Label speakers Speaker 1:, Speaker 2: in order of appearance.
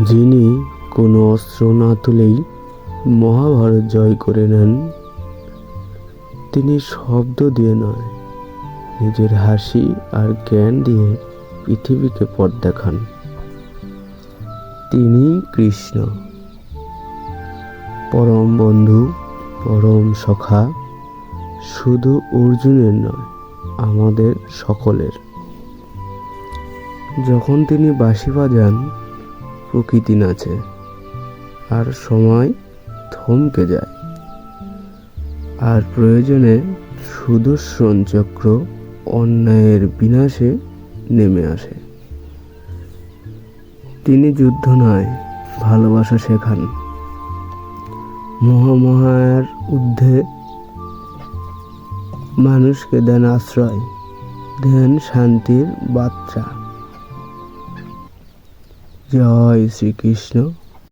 Speaker 1: যিনি কোনো অস্ত্র না তুলেই মহাভারত জয় করে নেন, তিনি শব্দ দিয়ে নয়, নিজের হাসি আর জ্ঞান দিয়ে পৃথিবীকে পথ দেখান। তিনি কৃষ্ণ, পরম বন্ধু, পরম সখা, শুধু অর্জুনের নয়, আমাদের সকলের। যখন তিনি বাঁশি বাজান, প্রকৃতি নাচে আর সময় থমকে যায়, আর প্রয়োজনে সুদর্শন চক্র অন্যায়ের বিনাশে নেমে আসে। তিনি যুদ্ধ নয়, ভালোবাসা শেখান। মহামায়ার ঊর্ধ্বে মানুষকে দেন আশ্রয়, দেন শান্তির বার্তা। জয় শ্রীকৃষ্ণ।